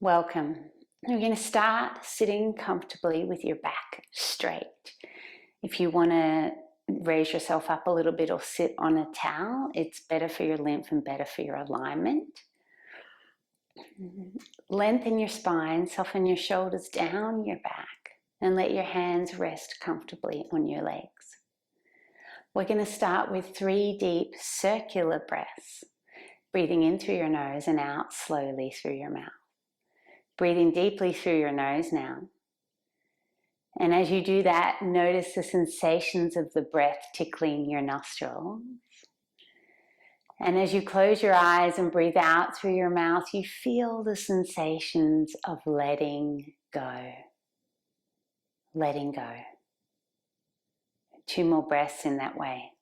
Welcome. We're going to start sitting comfortably with your back straight. If you want to raise yourself up a little bit or sit on a towel, it's better for your lymph and better for your alignment. Lengthen your spine, soften your shoulders down your back, and let your hands rest comfortably on your legs. We're going to start with 3 deep circular breaths, breathing in through your nose and out slowly through your mouth. Breathing deeply through your nose now. And as you do that, notice the sensations of the breath tickling your nostrils. And as you close your eyes and breathe out through your mouth, you feel the sensations of letting go. Letting go. 2 more breaths in that way.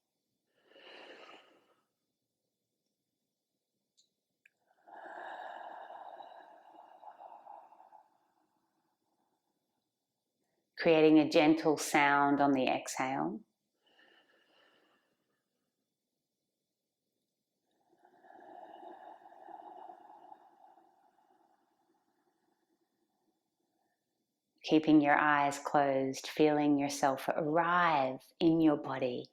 Creating a gentle sound on the exhale. Keeping your eyes closed, feeling yourself arrive in your body.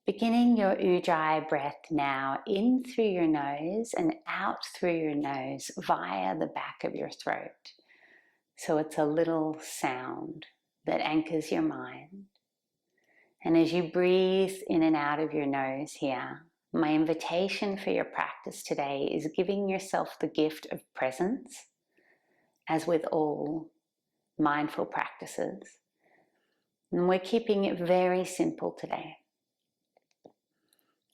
Beginning your ujjayi breath now, in through your nose and out through your nose via the back of your throat. So it's a little sound that anchors your mind. And as you breathe in and out of your nose here, my invitation for your practice today is giving yourself the gift of presence, as with all mindful practices. And we're keeping it very simple today.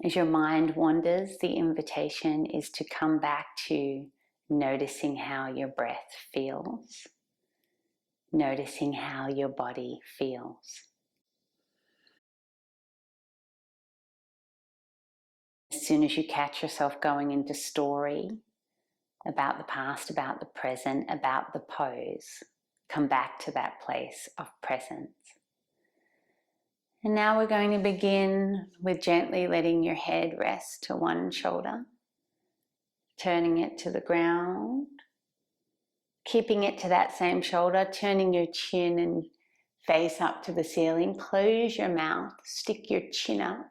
As your mind wanders, the invitation is to come back to noticing how your breath feels, noticing how your body feels. As soon as you catch yourself going into story about the past, about the present, about the pose, come back to that place of presence. And now we're going to begin with gently letting your head rest to one shoulder, turning it to the ground, keeping it to that same shoulder, turning your chin and face up to the ceiling. Close your mouth, stick your chin up.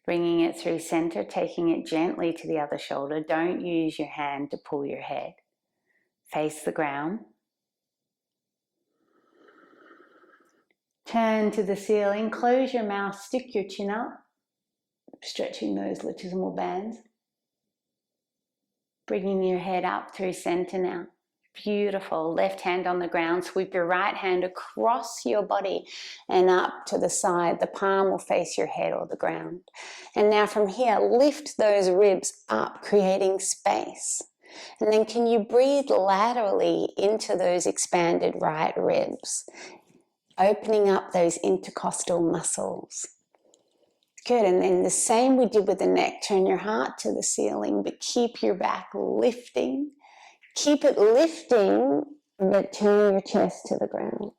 Bringing it through center, taking it gently to the other shoulder. Don't use your hand to pull your head. Face the ground. Turn to the ceiling, close your mouth, stick your chin up, stretching those latissimal bands. Bringing your head up through center now. Beautiful. Left hand on the ground, sweep your right hand across your body and up to the side. The palm will face your head or the ground. And now from here, lift those ribs up, creating space. And then can you breathe laterally into those expanded right ribs, opening up those intercostal muscles. Good, and then the same we did with the neck. Turn your heart to the ceiling, but keep your back lifting. Keep it lifting, but turn your chest to the ground.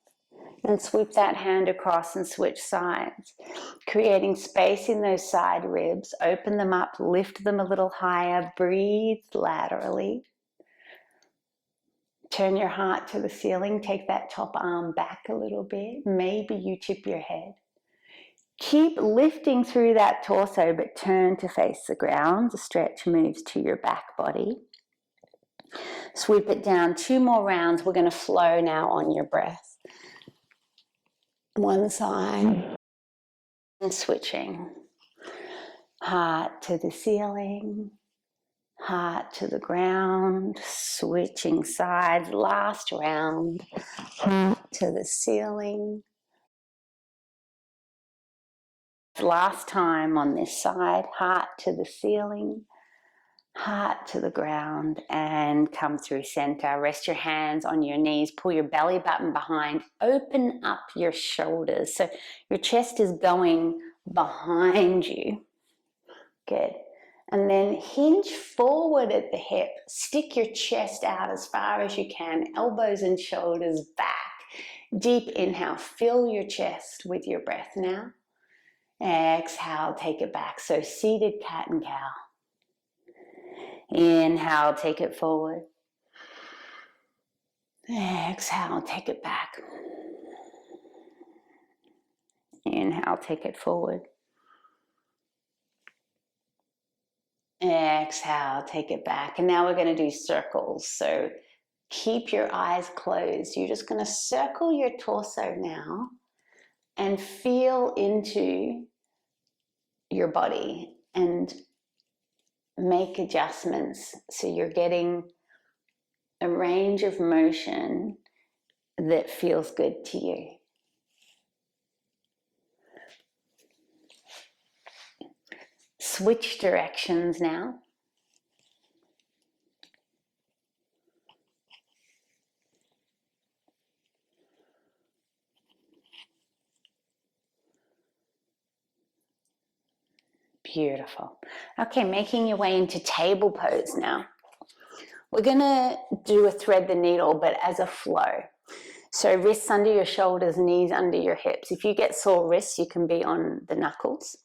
And sweep that hand across and switch sides, creating space in those side ribs. Open them up, lift them a little higher, breathe laterally. Turn your heart to the ceiling, take that top arm back a little bit. Maybe you tip your head. Keep lifting through that torso, but turn to face the ground. The stretch moves to your back body. Sweep it down. 2 more rounds. We're going to flow now on your breath. One side. And switching. Heart to the ceiling. Heart to the ground. Switching sides. Last round. Heart to the ceiling. Last time on this side. Heart to the ceiling. Heart to the ground and come through center. Rest your hands on your knees. Pull your belly button behind. Open up your shoulders. So your chest is going behind you. Good. And then hinge forward at the hip. Stick your chest out as far as you can. Elbows and shoulders back. Deep inhale. Fill your chest with your breath now. Exhale, take it back. So seated cat and cow. Inhale, take it forward. Exhale, take it back. Inhale, take it forward. Exhale, take it back. And now we're going to do circles. So keep your eyes closed. You're just going to circle your torso now and feel into your body and make adjustments so you're getting a range of motion that feels good to you. Switch directions now. Beautiful. Okay, making your way into table pose now. We're going to do a thread the needle, but as a flow. So wrists under your shoulders, knees under your hips. If you get sore wrists, you can be on the knuckles.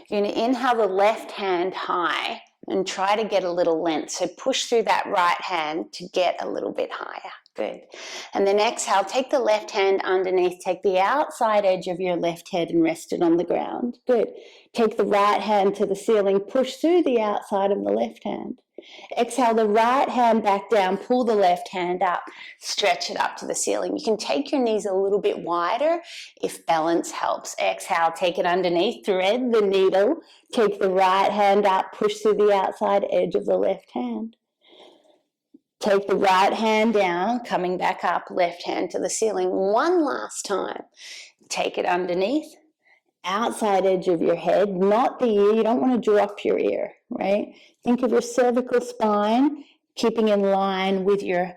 You're going to inhale the left hand high and try to get a little length. So push through that right hand to get a little bit higher. Good. And then exhale, take the left hand underneath, take the outside edge of your left head and rest it on the ground. Good. Take the right hand to the ceiling, push through the outside of the left hand. Exhale the right hand back down, pull the left hand up, stretch it up to the ceiling. You can take your knees a little bit wider if balance helps. Exhale, take it underneath, thread the needle, take the right hand up, push through the outside edge of the left hand. Take the right hand down, coming back up, left hand to the ceiling. One last time. Take it underneath, outside edge of your head, not the ear. You don't want to drop your ear, right? Think of your cervical spine, keeping in line with your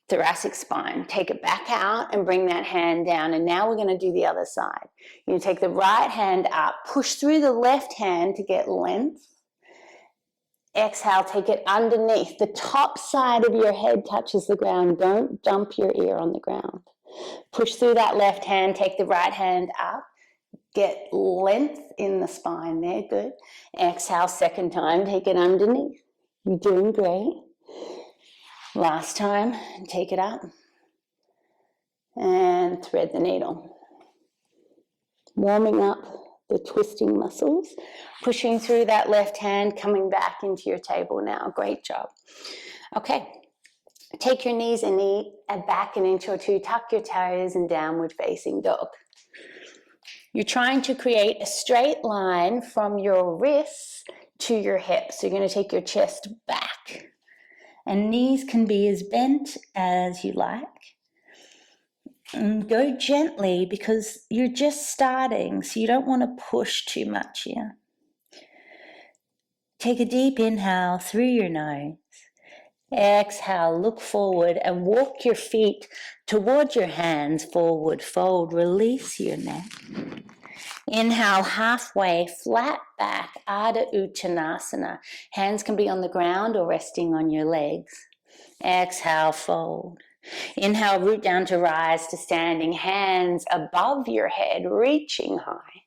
thoracic spine. Take it back out and bring that hand down. And now we're going to do the other side. You're going to take the right hand up, push through the left hand to get length. Exhale, take it underneath. The top side of your head touches the ground. Don't dump your ear on the ground. Push through that left hand, take the right hand up. Get length in the spine there, good. Exhale, second time, take it underneath. You're doing great. Last time, take it up. And thread the needle. Warming up the twisting muscles, pushing through that left hand, coming back into your table now. Great job. Okay, take your knees and back an inch or two, tuck your toes and downward facing dog. You're trying to create a straight line from your wrists to your hips. So you're going to take your chest back and knees can be as bent as you like. And go gently because you're just starting, so you don't want to push too much here. Take a deep inhale through your nose. Exhale, look forward and walk your feet towards your hands, forward, fold, release your neck. Inhale, halfway, flat back, Ardha Uttanasana. Hands can be on the ground or resting on your legs. Exhale, fold. Inhale, root down to rise to standing, hands above your head, reaching high.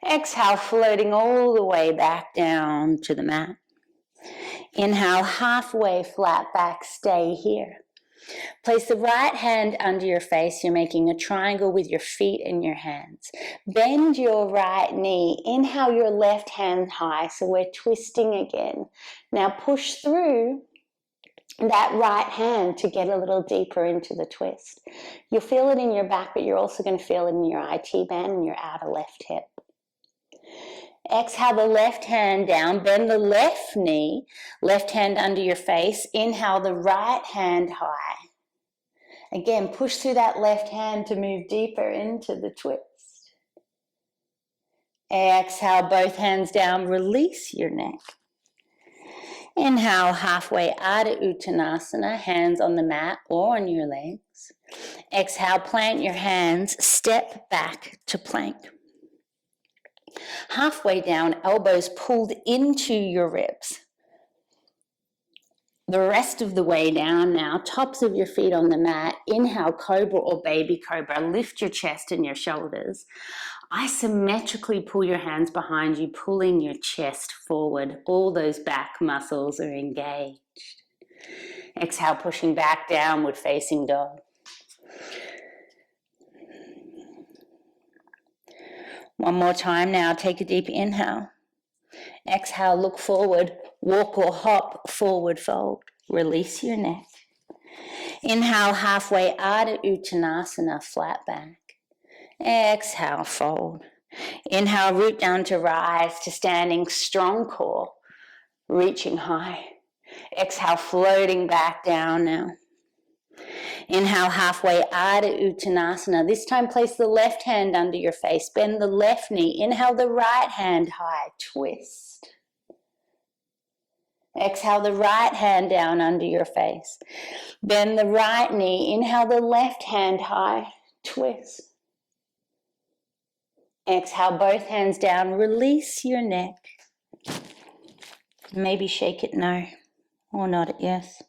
Exhale, floating all the way back down to the mat. Inhale, halfway flat back, stay here. Place the right hand under your face. You're making a triangle with your feet and your hands. Bend your right knee. Inhale your left hand high, so we're twisting again. Now push through that right hand to get a little deeper into the twist. You'll feel it in your back, but you're also going to feel it in your IT band and your outer left hip. Exhale the left hand down, bend the left knee, left hand under your face. Inhale the right hand high. Again, push through that left hand to move deeper into the twist. Exhale, both hands down, release your neck. Inhale, halfway, Ardha Uttanasana, hands on the mat or on your legs. Exhale, plant your hands, step back to plank. Halfway down, elbows pulled into your ribs. The rest of the way down now, tops of your feet on the mat. Inhale, cobra or baby cobra. Lift your chest and your shoulders. Isometrically pull your hands behind you, pulling your chest forward. All those back muscles are engaged. Exhale, pushing back, downward facing dog. One more time now. Take a deep inhale. Exhale, look forward. Walk or hop, forward fold. Release your neck. Inhale, halfway Ardha Uttanasana, flat back. Exhale, fold. Inhale, root down to rise to standing, strong core, reaching high. Exhale, floating back down now. Inhale, halfway Ardha Uttanasana. This time place the left hand under your face. Bend the left knee. Inhale the right hand high. Twist. Exhale the right hand down under your face. Bend the right knee. Inhale the left hand high. Twist. Exhale both hands down. Release your neck. Maybe shake it no or nod it yes.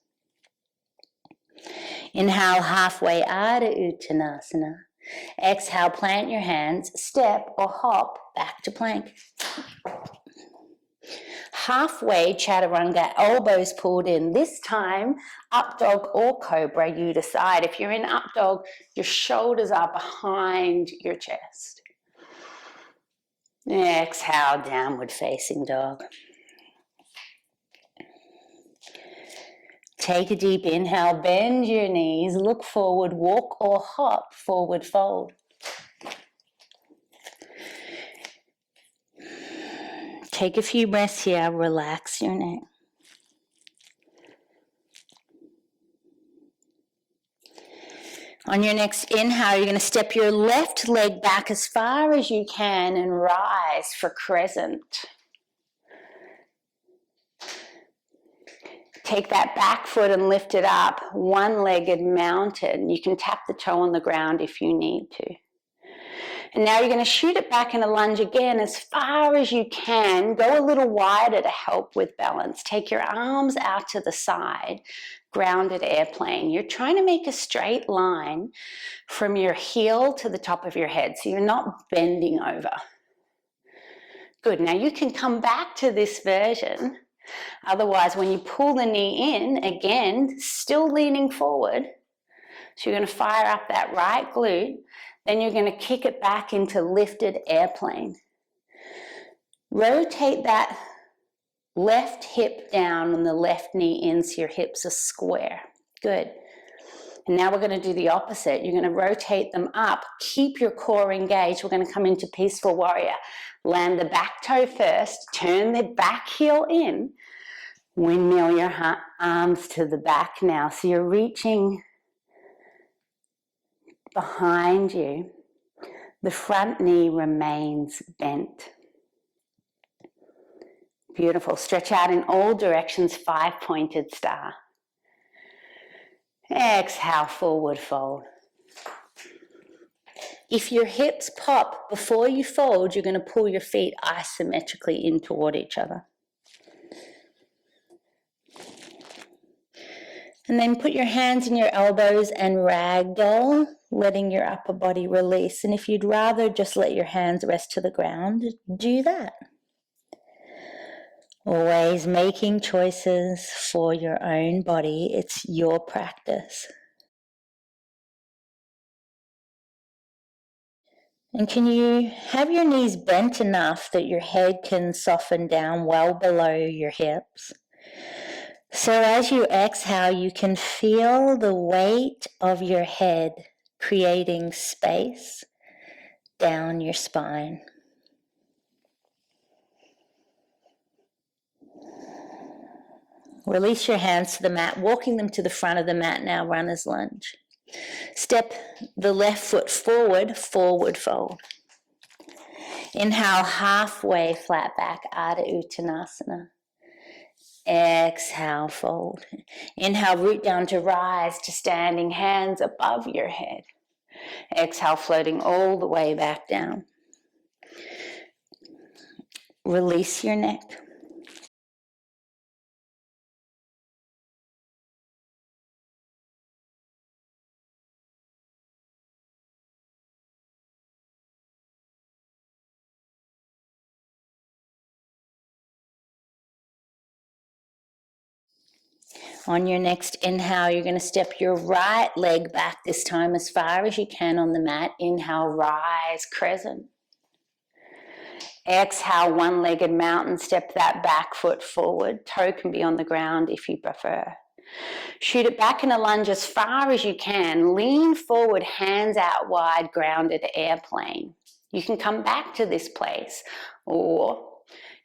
Inhale halfway Ardha Uttanasana. Exhale, plant your hands, step or hop back to plank. Halfway Chaturanga, elbows pulled in. This time, up dog or cobra, you decide. If you're in up dog, your shoulders are behind your chest. Exhale, downward facing dog. Take a deep inhale, bend your knees, look forward, walk or hop, forward fold. Take a few breaths here, relax your neck. On your next inhale, you're going to step your left leg back as far as you can and rise for crescent. Take that back foot and lift it up, one-legged mounted. You can tap the toe on the ground if you need to. And now you're going to shoot it back in a lunge again as far as you can. Go a little wider to help with balance. Take your arms out to the side, grounded airplane. You're trying to make a straight line from your heel to the top of your head, so you're not bending over. Good. Now you can come back to this version. Otherwise, when you pull the knee in, again, still leaning forward, so you're going to fire up that right glute, then you're going to kick it back into lifted airplane. Rotate that left hip down and the left knee in so your hips are square. Good. And now we're going to do the opposite. You're going to rotate them up. Keep your core engaged. We're going to come into peaceful warrior. Land the back toe first. Turn the back heel in. Windmill your arms to the back now. So you're reaching behind you. The front knee remains bent. Beautiful. Stretch out in all directions, 5-pointed star. Exhale, forward fold. If your hips pop before you fold, you're going to pull your feet isometrically in toward each other. And then put your hands in your elbows and ragdoll, letting your upper body release. And if you'd rather just let your hands rest to the ground, do that. Always making choices for your own body. It's your practice. And can you have your knees bent enough that your head can soften down well below your hips? So as you exhale, you can feel the weight of your head creating space down your spine. Release your hands to the mat, walking them to the front of the mat now, runner's lunge. Step the left foot forward, forward fold. Inhale, halfway flat back, Ardha Uttanasana. Exhale, fold. Inhale, root down to rise to standing, hands above your head. Exhale, floating all the way back down. Release your neck. On your next inhale, you're going to step your right leg back this time as far as you can on the mat. Inhale, rise, crescent. Exhale, one-legged mountain, step that back foot forward. Toe can be on the ground if you prefer. Shoot it back in a lunge as far as you can. Lean forward, hands out wide, grounded airplane. You can come back to this place, or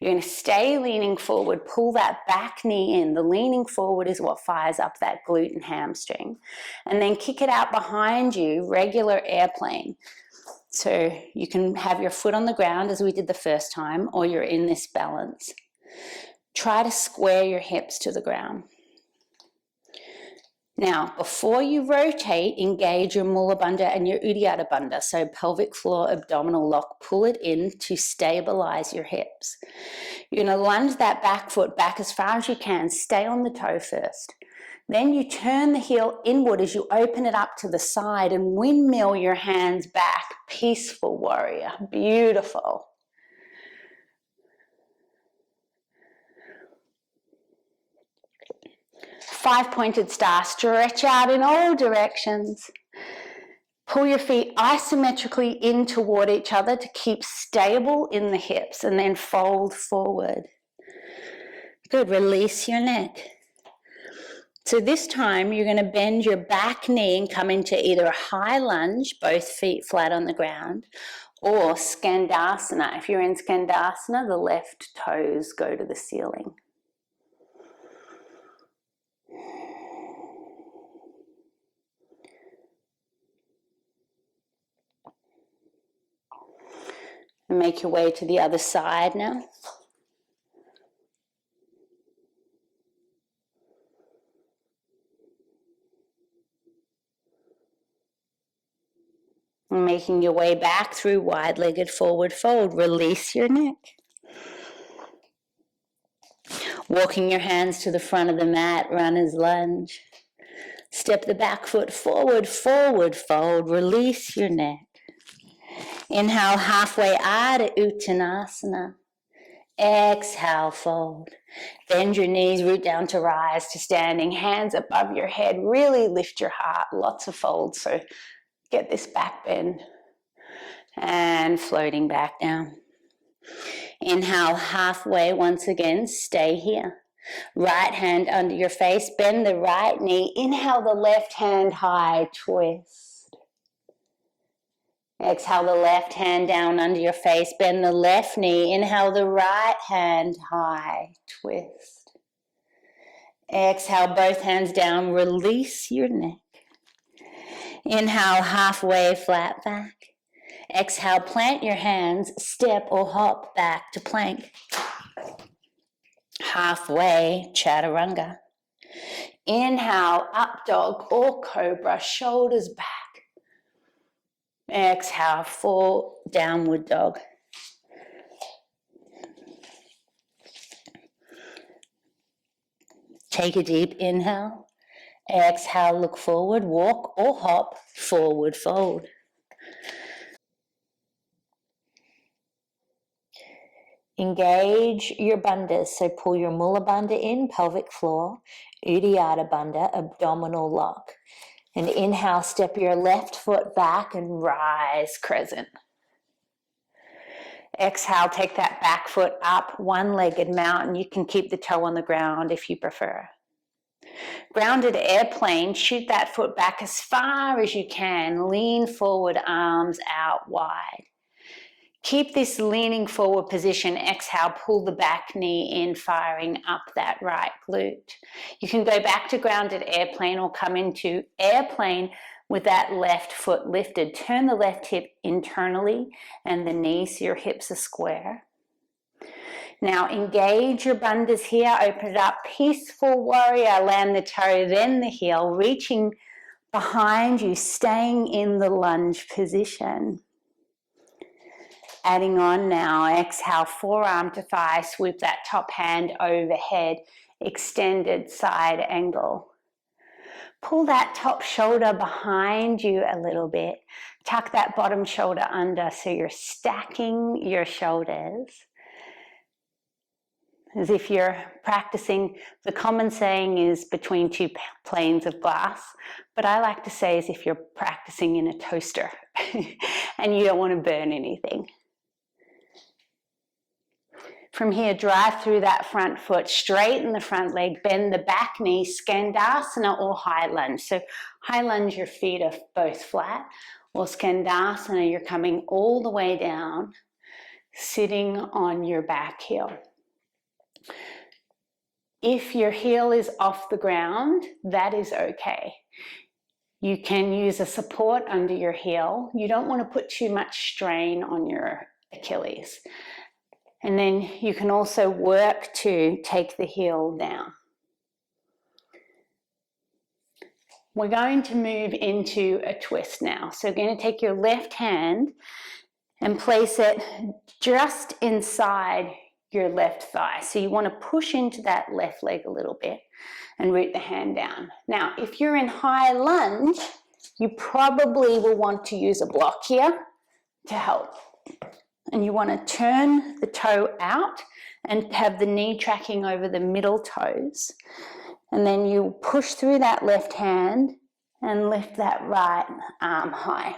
you're going to stay leaning forward, pull that back knee in. The leaning forward is what fires up that glute and hamstring. And then kick it out behind you, regular airplane. So you can have your foot on the ground as we did the first time, or you're in this balance. Try to square your hips to the ground. Now, before you rotate, engage your Mula Bandha and your Uddiyana Bandha, so pelvic floor abdominal lock. Pull it in to stabilize your hips. You're going to lunge that back foot back as far as you can. Stay on the toe first. Then you turn the heel inward as you open it up to the side and windmill your hands back. Peaceful warrior. Beautiful. Five-pointed star. Stretch out in all directions. Pull your feet isometrically in toward each other to keep stable in the hips, and then fold forward. Good. Release your neck. So this time you're going to bend your back knee and come into either a high lunge, both feet flat on the ground, or Skandasana. If you're in Skandasana, the left toes go to the ceiling. And make your way to the other side now. And making your way back through wide-legged forward fold. Release your neck. Walking your hands to the front of the mat, runner's lunge. Step the back foot forward, forward fold. Release your neck. Inhale, halfway Ardha Uttanasana. Exhale, fold. Bend your knees, root down to rise to standing. Hands above your head. Really lift your heart. Lots of folds, so get this back bend. And floating back down. Inhale, halfway once again. Stay here. Right hand under your face. Bend the right knee. Inhale the left hand high. Twist. Exhale the left hand down under your face. Bend the left knee. Inhale the right hand high. Twist. Exhale both hands down. Release your neck. Inhale halfway flat back. Exhale, plant your hands, step or hop back to plank. Halfway chaturanga. Inhale, up dog or cobra, shoulders back. Exhale, full downward dog. Take a deep inhale. Exhale, look forward, walk or hop, forward fold. Engage your bandhas, so pull your Mula Bandha in, pelvic floor, Uddiyana Bandha, abdominal lock. And inhale, step your left foot back and rise, crescent. Exhale, take that back foot up, one-legged mountain. You can keep the toe on the ground if you prefer. Grounded airplane, shoot that foot back as far as you can. Lean forward, arms out wide. Keep this leaning forward position. Exhale, pull the back knee in, firing up that right glute. You can go back to grounded airplane or come into airplane with that left foot lifted. Turn the left hip internally and the knee so your hips are square. Now engage your bandhas here. Open it up. Peaceful warrior. Land the toe, then the heel. Reaching behind you, staying in the lunge position. Adding on now, exhale, forearm to thigh, sweep that top hand overhead, extended side angle. Pull that top shoulder behind you a little bit. Tuck that bottom shoulder under so you're stacking your shoulders. as if you're practicing. The common saying is between two planes of glass, but I like to say as if you're practicing in a toaster and you don't want to burn anything. From here, drive through that front foot, straighten the front leg, bend the back knee, Skandasana or high lunge. So high lunge, your feet are both flat, or Skandasana, you're coming all the way down, sitting on your back heel. If your heel is off the ground, that is okay. You can use a support under your heel. You don't want to put too much strain on your Achilles. And then you can also work to take the heel down. We're going to move into a twist now. So you're going to take your left hand and place it just inside your left thigh. So you want to push into that left leg a little bit and root the hand down. Now, if you're in high lunge, you probably will want to use a block here to help. And you want to turn the toe out and have the knee tracking over the middle toes. And then you push through that left hand and lift that right arm high.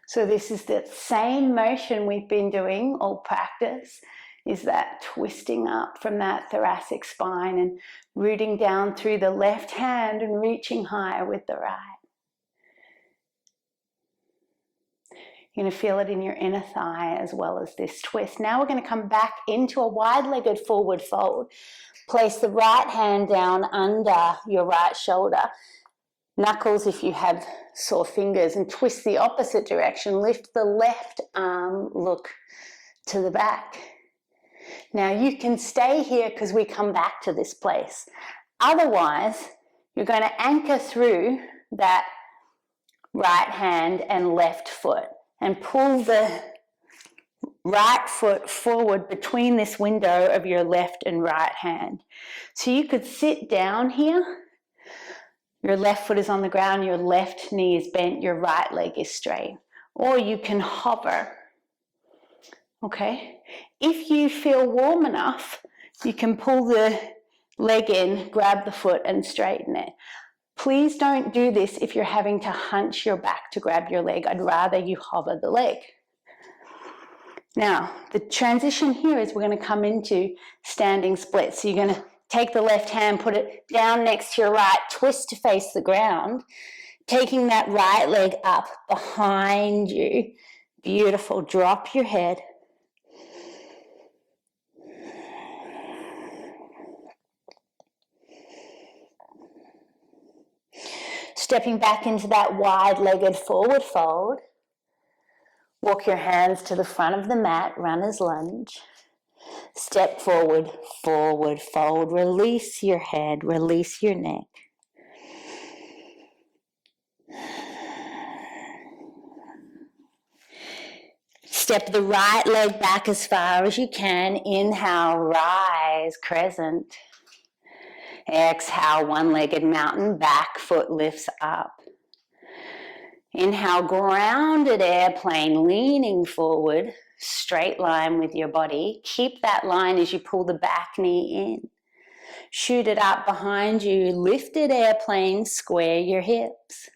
So this is the same motion we've been doing all practice, is that twisting up from that thoracic spine and rooting down through the left hand and reaching higher with the right. You're going to feel it in your inner thigh as well as this twist. Now we're going to come back into a wide-legged forward fold. Place the right hand down under your right shoulder. Knuckles if you have sore fingers, and twist the opposite direction. Lift the left arm, look to the back. Now you can stay here because we come back to this place. Otherwise, you're going to anchor through that right hand and left foot and pull the right foot forward between this window of your left and right hand. So you could sit down here. Your left foot is on the ground, your left knee is bent, your right leg is straight. Or you can hover. Okay? If you feel warm enough, you can pull the leg in, grab the foot and straighten it. Please don't do this if you're having to hunch your back to grab your leg. I'd rather you hover the leg. Now, the transition here is we're going to come into standing split. So you're going to take the left hand, put it down next to your right, twist to face the ground, taking that right leg up behind you. Beautiful. Drop your head. Stepping back into that wide-legged forward fold. Walk your hands to the front of the mat, runner's lunge. Step forward, forward fold. Release your head, release your neck. Step the right leg back as far as you can. Inhale, rise, crescent. Exhale, one-legged mountain, back foot lifts up. Inhale, grounded airplane, leaning forward, straight line with your body. Keep that line as you pull the back knee in. Shoot it up behind you, lifted airplane, square your hips.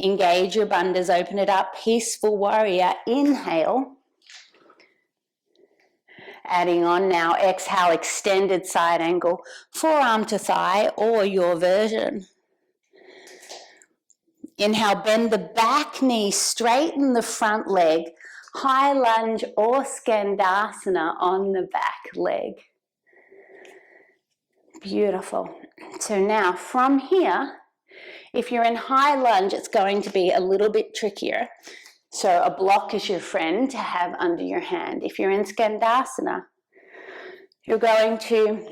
Engage your bandhas, open it up, peaceful warrior. Inhale. Adding on now, exhale, extended side angle, forearm to thigh or your version. Inhale, bend the back knee, straighten the front leg, high lunge or Skandasana on the back leg. Beautiful. So now from here, if you're in high lunge, it's going to be a little bit trickier. So a block is your friend to have under your hand. If you're in Skandasana, you're going to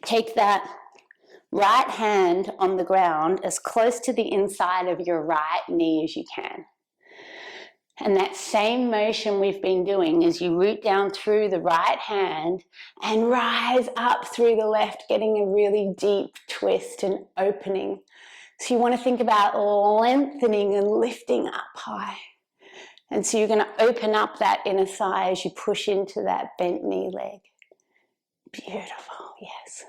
take that right hand on the ground as close to the inside of your right knee as you can. And that same motion we've been doing is you root down through the right hand and rise up through the left, getting a really deep twist and opening. So you want to think about lengthening and lifting up high. And so you're going to open up that inner thigh as you push into that bent knee leg. Beautiful, yes.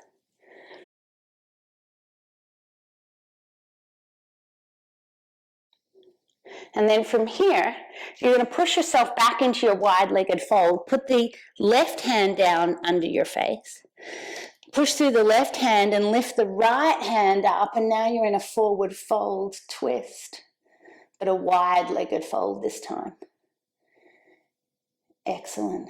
And then from here, you're going to push yourself back into your wide-legged fold. Put the left hand down under your face. Push through the left hand and lift the right hand up, and now you're in a forward fold twist, but a wide-legged fold this time. Excellent.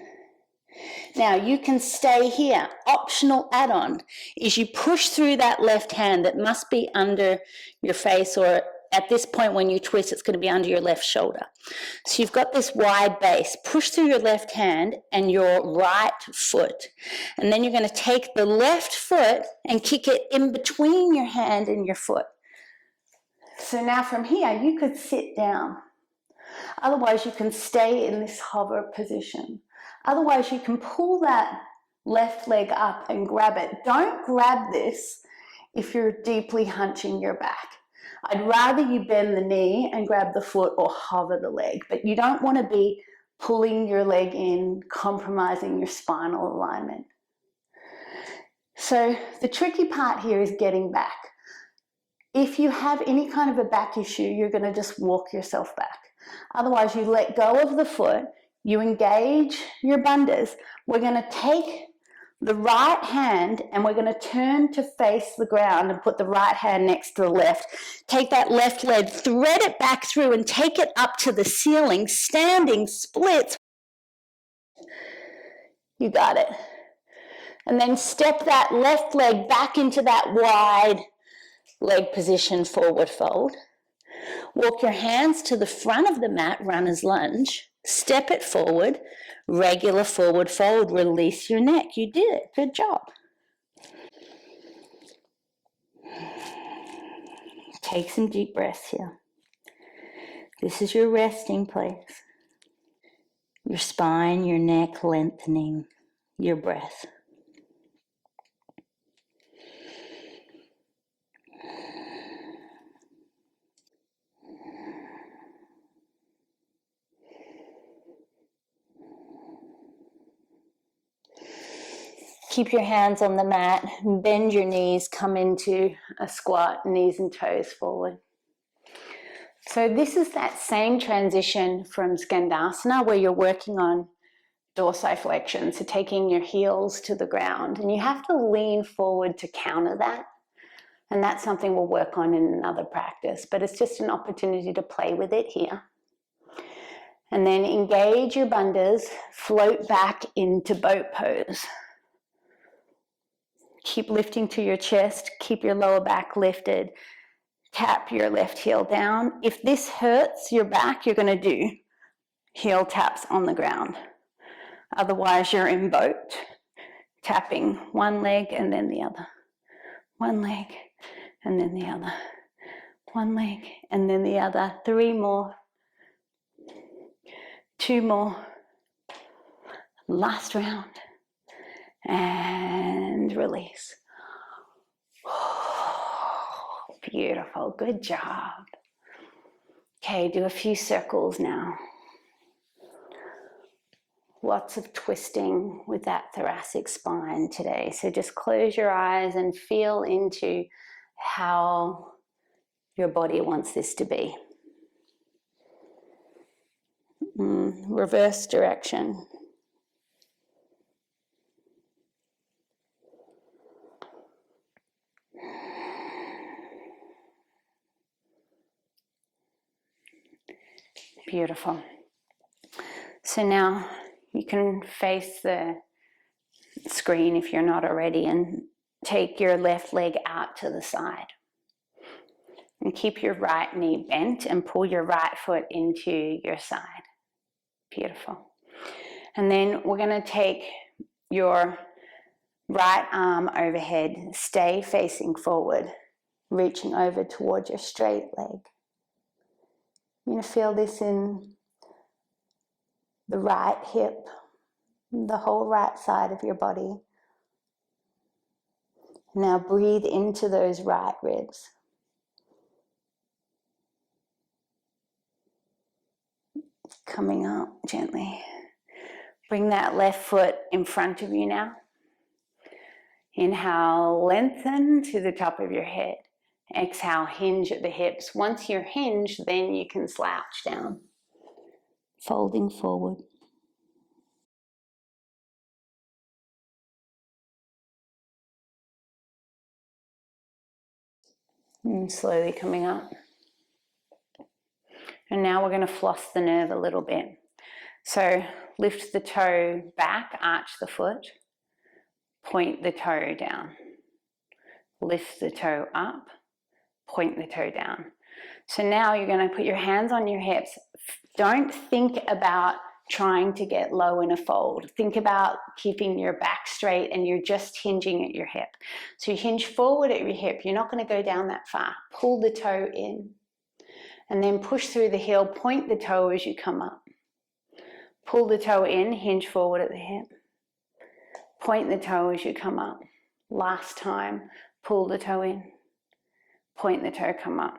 Now you can stay here. Optional add-on is you push through that left hand that must be under your face, or at this point when you twist, it's going to be under your left shoulder. So you've got this wide base. Push through your left hand and your right foot. And then you're going to take the left foot and kick it in between your hand and your foot. So now from here, you could sit down. Otherwise, you can stay in this hover position. Otherwise, you can pull that left leg up and grab it. Don't grab this if you're deeply hunching your back. I'd rather you bend the knee and grab the foot or hover the leg, but you don't want to be pulling your leg in, compromising your spinal alignment. So the tricky part here is getting back. If you have any kind of a back issue, you're going to just walk yourself back. Otherwise, you let go of the foot, you engage your bandhas. We're going to take the right hand and we're going to turn to face the ground and put the right hand next to the left. Take that left leg, thread it back through and take it up to the ceiling, standing splits. You got it. And then step that left leg back into that wide leg position, forward fold. Walk your hands to the front of the mat, runner's lunge. Step it forward, regular forward fold. Release your neck. You did it. Good job. Take some deep breaths here. This is your resting place. Your spine, your neck lengthening, your breath. Keep your hands on the mat, bend your knees, come into a squat, knees and toes forward. So this is that same transition from Skandasana where you're working on dorsiflexion, so taking your heels to the ground, and you have to lean forward to counter that, and that's something we'll work on in another practice, but it's just an opportunity to play with it here. And then engage your bandhas, float back into boat pose. Keep lifting to your chest, keep your lower back lifted. Tap your left heel down. If this hurts your back, you're going to do heel taps on the ground. Otherwise, you're in boat, tapping one leg and then the other. One leg and then the other. One leg and then the other. 3 more. 2 more. Last round. And release. Beautiful. Good job. Okay, do a few circles now. Lots of twisting with that thoracic spine today. So just close your eyes and feel into how your body wants this to be. Reverse direction. Beautiful. So now you can face the screen if you're not already and take your left leg out to the side. And keep your right knee bent and pull your right foot into your side. Beautiful. And then we're going to take your right arm overhead, stay facing forward, reaching over towards your straight leg. You're going to feel this in the right hip, the whole right side of your body. Now breathe into those right ribs. coming up gently. Bring that left foot in front of you now. Inhale, lengthen to the top of your head. Exhale, hinge at the hips. Once you're hinged, then you can slouch down. Folding forward. And slowly coming up. And now we're going to floss the nerve a little bit. So lift the toe back, arch the foot, point the toe down. Lift the toe up, point the toe down. So now you're going to put your hands on your hips. Don't think about trying to get low in a fold. Think about keeping your back straight and you're just hinging at your hip. So you hinge forward at your hip. You're not going to go down that far. Pull the toe in and then push through the heel. Point the toe as you come up. Pull the toe in, hinge forward at the hip. Point the toe as you come up. Last time, pull the toe in. Point the toe, come up.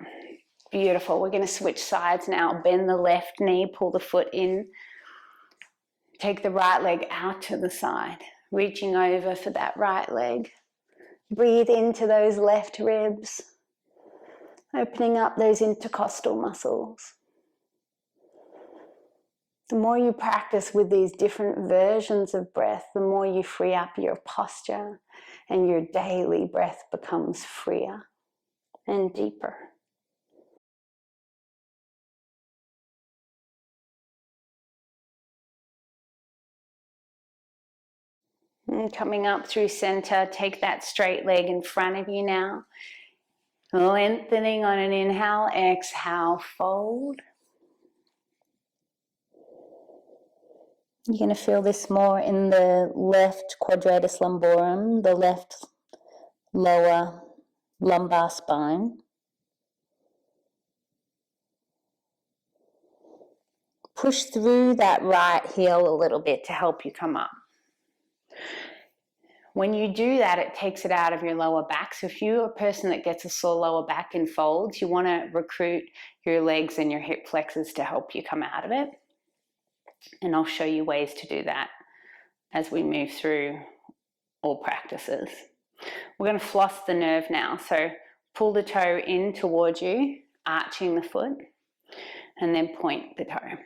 Beautiful. We're going to switch sides now. Bend the left knee, pull the foot in. Take the right leg out to the side, reaching over for that right leg. Breathe into those left ribs, opening up those intercostal muscles. The more you practice with these different versions of breath, the more you free up your posture and your daily breath becomes freer and deeper. And coming up through center, take that straight leg in front of you now. Lengthening on an inhale, exhale, fold. You're going to feel this more in the left quadratus lumborum, the left lower lumbar spine. Push through that right heel a little bit to help you come up. When you do that, it takes it out of your lower back. So if you're a person that gets a sore lower back in folds, you want to recruit your legs and your hip flexors to help you come out of it. And I'll show you ways to do that as we move through all practices. We're going to floss the nerve now. So pull the toe in towards you, arching the foot, and then point the toe.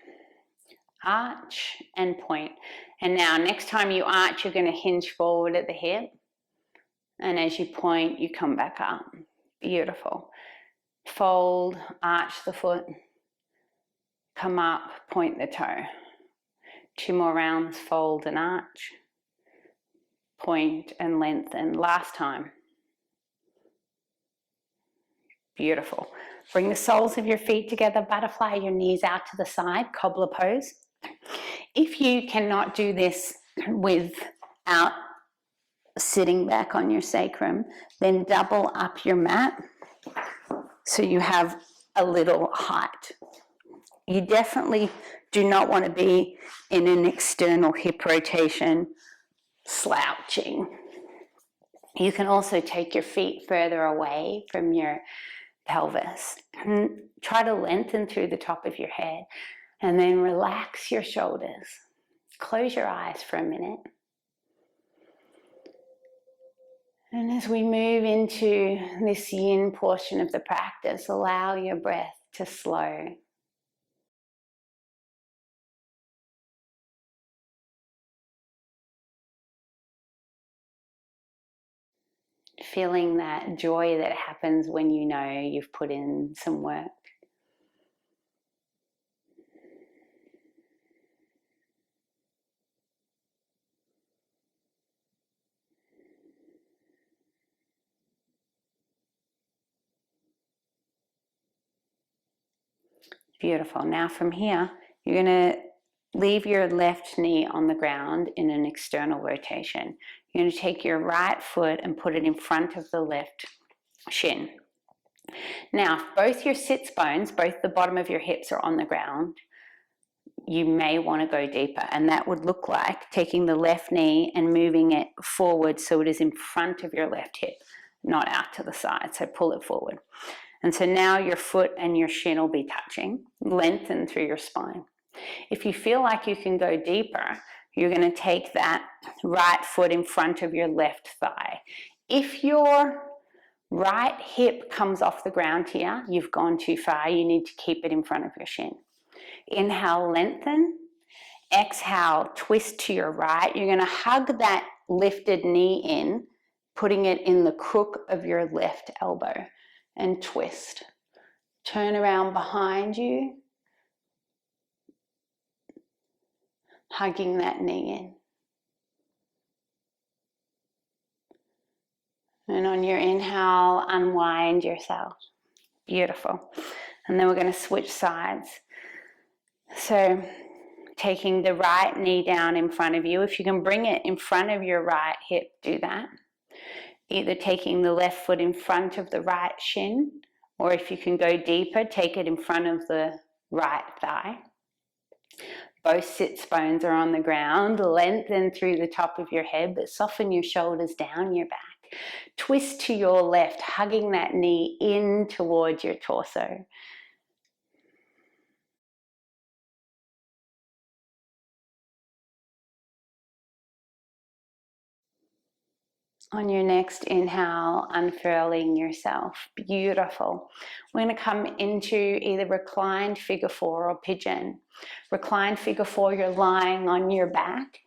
Arch and point. And now next time you arch, you're going to hinge forward at the hip. And as you point, you come back up. Beautiful. Fold, arch the foot, come up, point the toe. 2 more rounds, fold and arch, point and lengthen. Last time. Beautiful. Bring the soles of your feet together, butterfly your knees out to the side, cobbler pose. If you cannot do this without sitting back on your sacrum, then double up your mat so you have a little height. You definitely do not want to be in an external hip rotation, slouching. You can also take your feet further away from your pelvis. And try to lengthen through the top of your head and then relax your shoulders. Close your eyes for a minute. And as we move into this yin portion of the practice, allow your breath to slow. Feeling that joy that happens when you know you've put in some work. Beautiful. Now from here, you're going to leave your left knee on the ground in an external rotation. You're going to take your right foot and put it in front of the left shin. Now, if both your sits bones, both the bottom of your hips are on the ground, you may want to go deeper. And that would look like taking the left knee and moving it forward so it is in front of your left hip, not out to the side. So pull it forward. And so now your foot and your shin will be touching. Lengthen through your spine. If you feel like you can go deeper, you're going to take that right foot in front of your left thigh. If your right hip comes off the ground here, you've gone too far. You need to keep it in front of your shin. Inhale, lengthen. Exhale, twist to your right. You're going to hug that lifted knee in, putting it in the crook of your left elbow, and twist. Turn around behind you, hugging that knee in. And on your inhale, unwind yourself. Beautiful. And then we're going to switch sides. So taking the right knee down in front of you. If you can bring it in front of your right hip, do that. Either taking the left foot in front of the right shin, or if you can go deeper, take it in front of the right thigh. Both sits bones are on the ground. Lengthen through the top of your head, but soften your shoulders down your back. Twist to your left, hugging that knee in towards your torso. On your next inhale, unfurling yourself. Beautiful. We're going to come into either reclined figure four or pigeon. Reclined figure four, you're lying on your back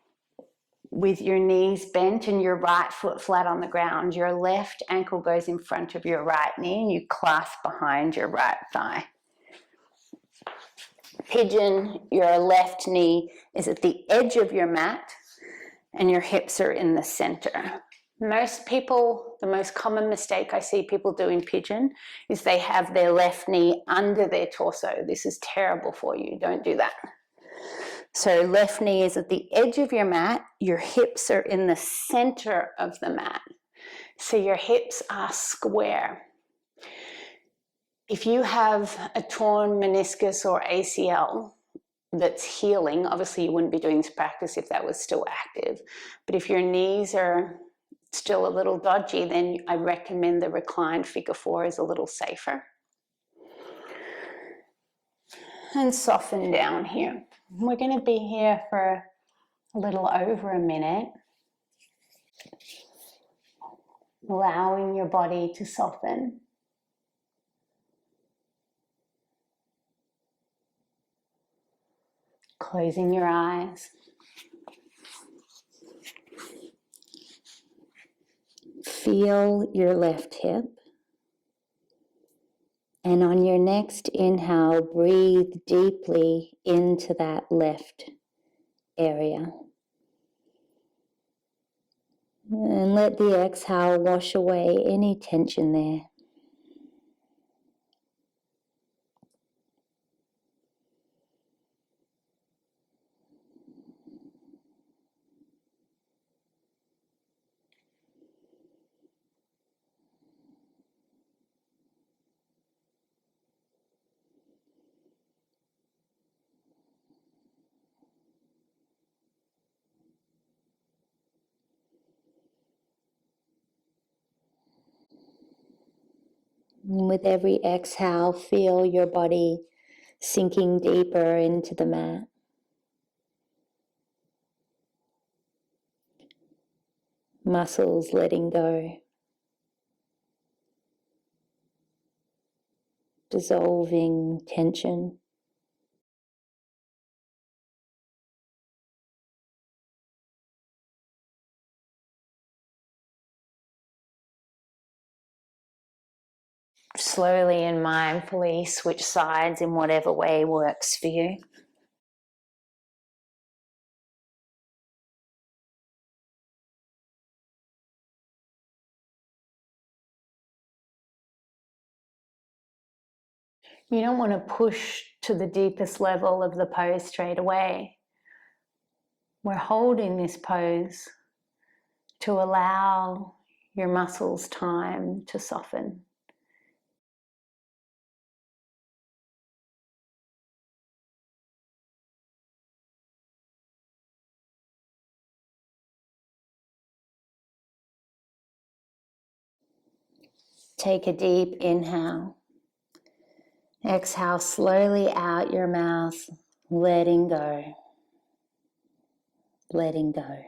with your knees bent and your right foot flat on the ground. Your left ankle goes in front of your right knee and you clasp behind your right thigh. Pigeon, your left knee is at the edge of your mat and your hips are in the center. Most people, the most common mistake I see people do in pigeon is they have their left knee under their torso. This is terrible for you. Don't do that. So left knee is at the edge of your mat. Your hips are in the center of the mat. So your hips are square. If you have a torn meniscus or ACL that's healing, obviously you wouldn't be doing this practice if that was still active. But if your knees are still a little dodgy, then I recommend the reclined figure four is a little safer. And soften down here. We're going to be here for a little over a minute, allowing your body to soften. Closing your eyes. Feel your left hip. And on your next inhale, breathe deeply into that left area. And let the exhale wash away any tension there. And with every exhale, feel your body sinking deeper into the mat. Muscles letting go. Dissolving tension. Slowly and mindfully switch sides in whatever way works for you. You don't want to push to the deepest level of the pose straight away. We're holding this pose to allow your muscles time to soften. Take a deep inhale. Exhale slowly out your mouth, letting go, letting go.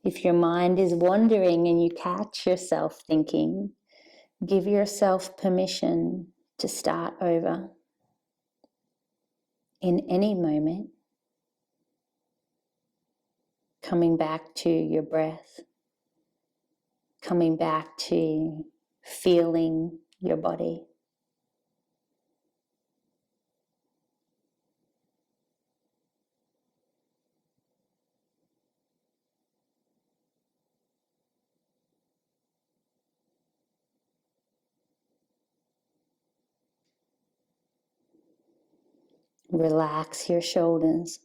If your mind is wandering and you catch yourself thinking, give yourself permission to start over in any moment, coming back to your breath, coming back to feeling your body. Relax your shoulders.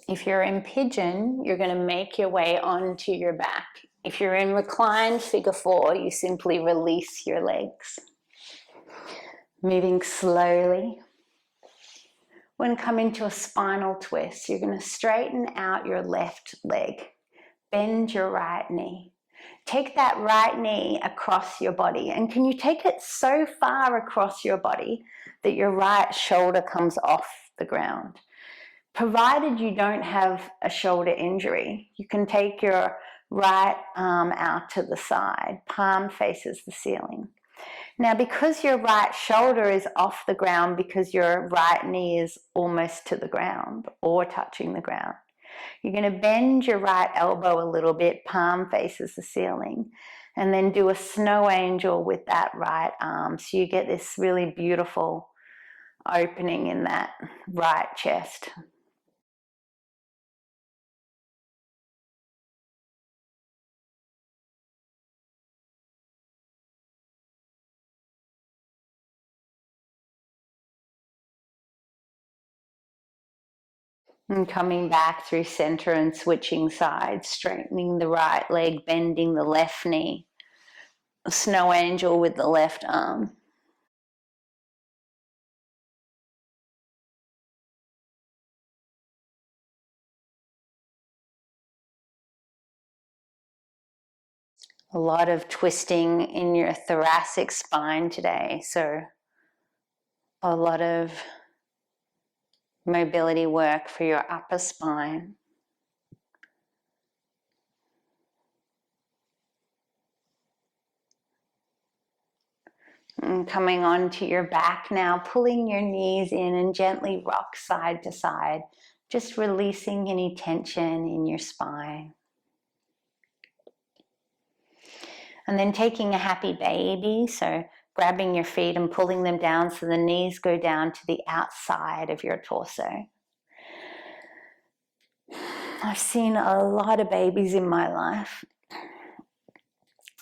If you're in pigeon, you're going to make your way onto your back. If you're in reclined figure four, you simply release your legs. Moving slowly. When coming to a spinal twist, you're going to straighten out your left leg. Bend your right knee. Take that right knee across your body. And can you take it so far across your body that your right shoulder comes off the ground? Provided you don't have a shoulder injury, you can take your right arm out to the side, palm faces the ceiling. Now, because your right shoulder is off the ground, because your right knee is almost to the ground or touching the ground, you're going to bend your right elbow a little bit, palm faces the ceiling, and then do a snow angel with that right arm. So you get this really beautiful opening in that right chest. And coming back through center and switching sides, straightening the right leg, bending the left knee. A snow angel with the left arm. A lot of twisting in your thoracic spine today, so a lot of mobility work for your upper spine. And coming onto your back now, pulling your knees in and gently rock side to side, just releasing any tension in your spine. And then taking a happy baby, so grabbing your feet and pulling them down so the knees go down to the outside of your torso. I've seen a lot of babies in my life,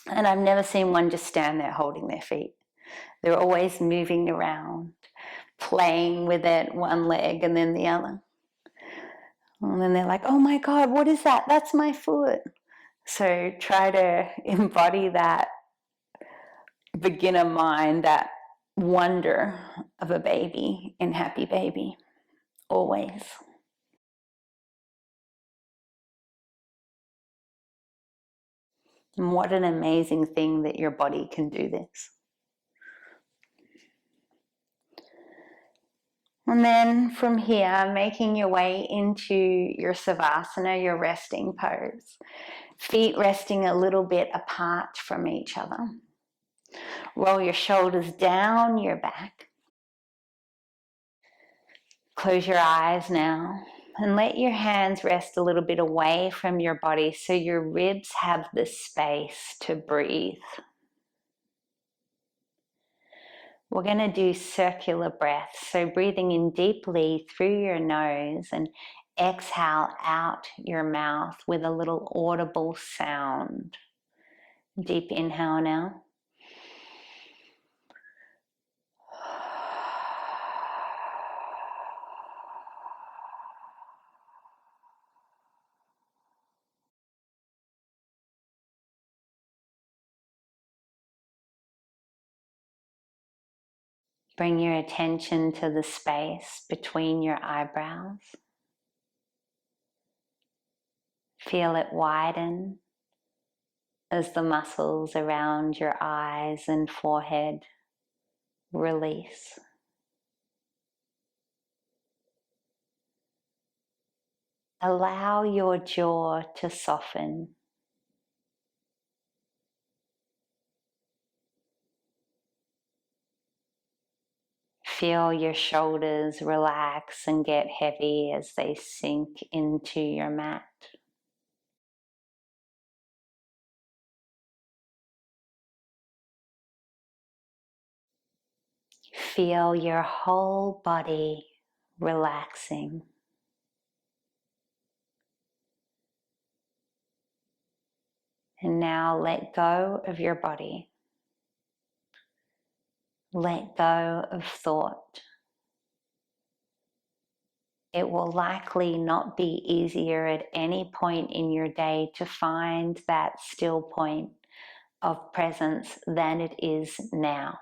and I've never seen one just stand there holding their feet. They're always moving around, playing with it, one leg and then the other. And then they're like, oh my God, what is that? That's my foot. So try to embody that beginner mind, that wonder of a baby in happy baby, always. And what an amazing thing that your body can do this. And then from here, making your way into your savasana, your resting pose. Feet resting a little bit apart from each other. Roll your shoulders down your back. Close your eyes now and let your hands rest a little bit away from your body so your ribs have the space to breathe. We're going to do circular breaths, so breathing in deeply through your nose and exhale out your mouth with a little audible sound. Deep inhale now. Bring your attention to the space between your eyebrows. Feel it widen as the muscles around your eyes and forehead release. Allow your jaw to soften. Feel your shoulders relax and get heavy as they sink into your mat. Feel your whole body relaxing. And now let go of your body. Let go of thought. It will likely not be easier at any point in your day to find that still point of presence than it is now.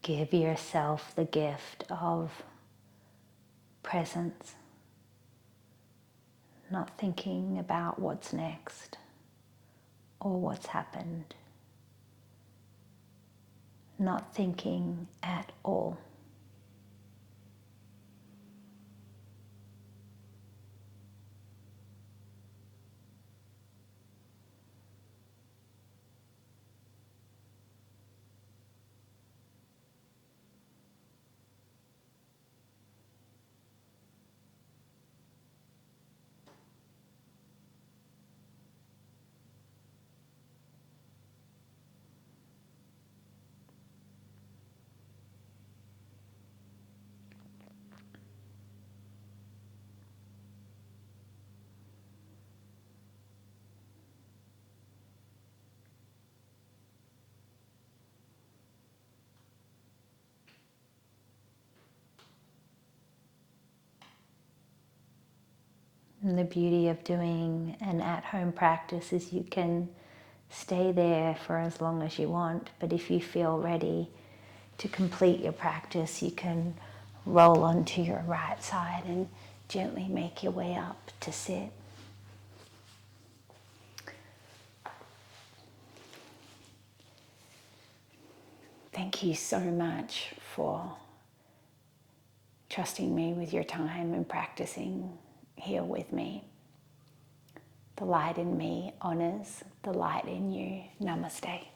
Give yourself the gift of presence, not thinking about what's next or what's happened, not thinking at all. And the beauty of doing an at-home practice is you can stay there for as long as you want, but if you feel ready to complete your practice, you can roll onto your right side and gently make your way up to sit. Thank you so much for trusting me with your time and practicing here with me. The light in me honors the light in you. Namaste.